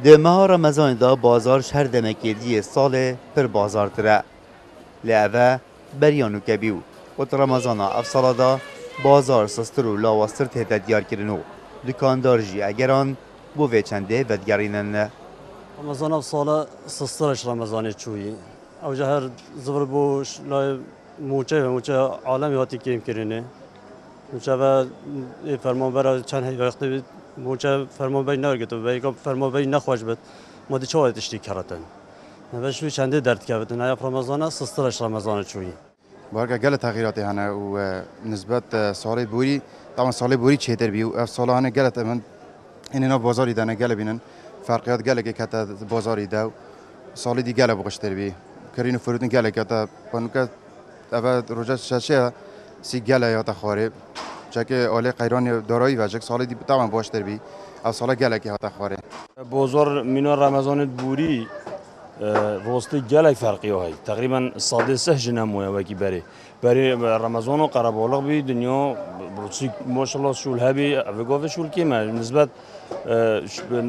ده ماه رمضان دا بازار شهر دمکیدی سال پر بازار تره لعوه بریانو کبیو و رمضان افسالا دا بازار سستر و لاواستر تهده دیار کرنو دکاندار جی اگران بو ویچنده ودگرینن رمضان افسالا سسترش رمضان چویی او جهر زبر بوش لای موچه عالمی هاتی کیم کرینه موچه و فرمان برای چند هی وقتی موچه فرمان بی نرگت و بیگم فرمان بی نخواش بد ما دی چه تشتی کراتن نوشوی چنده درد کردن یا رمضان سسترش رمضان چویی بارگه گل تغییراتی هنه و نسبت سال بوری طبعا سال بوری چهتر بیو اف سال هنه گلت من ایننا بازاری دانه گل بینن فرقیات گله که کتا بازاری داو سال دی گله بقشتر بی کرین فرودن گله کتا پنوکه اول روزه ششه سی گله یا تخاره چکه آله قیران دارایی و چک سال دی طبعا باشتر بی اف سال گله که هات خاره بازار مینا رمضان بوری راستی گلک فرقی های تقریبا ساده سه جنمویه وکی برای رمضان و قربالغ بی دنیا برسی ماشاءالله شول هبی اوگاف شول کیمه نسبت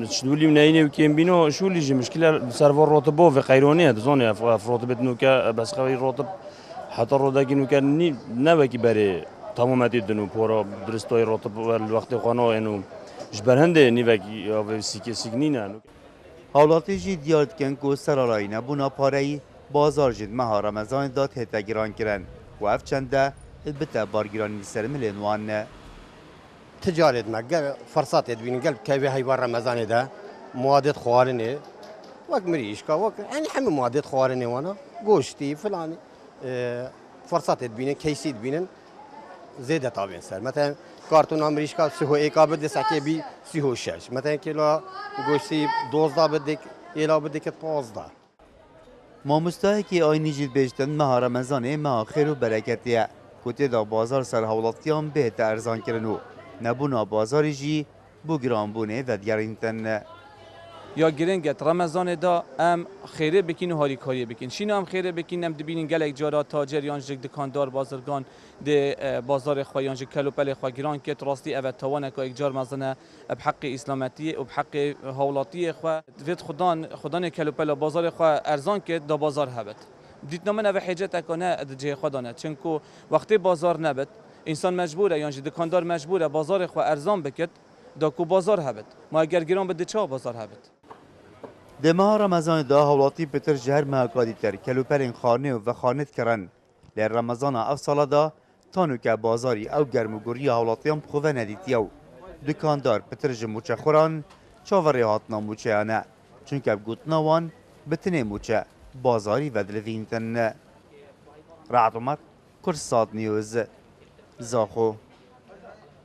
شدولی منینه و کیم بینو شولی جی مشکل سرور راتب و قیرانیه دزانی افراد بتنو که بس خوی راتب حتی رودا کی نو که نه وکی برای تمامتی دنو پورا درستای راتب وقت خانه اینو جبرهنده نیوکی آب سیگنینه حالاتی جی دیارد کن که سرارایی نبونا پارهی بازار جد مها رمضان دا تهتا گران کرن و اف چنده البته بارگرانی سر ملینوان نه تجارت ما قال فرصات يدوين قلب كيف هاي رمضان ده مواد خوارني وقت مريش وقت يعني حمي مواد خوارني وانا قوشتي فلاني فرصات يدوين كيسي يدوين زيادة طبعا سر مثلا كارتون امريكا سهو ايكابد دسكي بي سهو شش مثلا كيلو قوشتي 12 بدك يلا بدك 15 ماموستایی که آینی جید بیشتن مها رمضانه مها خیر و برکتیه کتی دا بازار سر حولاتیان بهت ارزان کرنو نبونا بازاری جی بو گران بونه و دیگرینتن یا گرنگت رمضان دا ام خیره بکین و هاری کاری بکین شینو هم خیره بکین ام دبینین گلک جارا تاجر یانج دکاندار بازرگان ده بازار خو یانج کلوپل خو گران کت راستی او توانه که اجار مزنه بحق اسلامتی و بحق حولاتی خو وید خدان کلوپل بازار خو ارزان کت دا بازار هبت دیت نمونه و حاجت کنه جه خدانه چنکو وقتی بازار نبت انسان مجبوره یانج دکاندار مجبوره بازار خو ارزان بکت دا کو بازار هبت ما اگر گران بده چه بازار هبت ده ماه رمضان دا حولاتی پتر جهر مهکادی تر کلوپرین خانه و خانت کرن لی رمضان افسالا دا تانو که بازاری او گرمگوری حولاتیان بخواه ندیتیو دکاندار پتر جموچه خوران چاوری هاتنا موچه انه چونکه بگوتناوان بتنه موچه بازاری و دلوینتن رعد عمر کرسات نیوز زاخو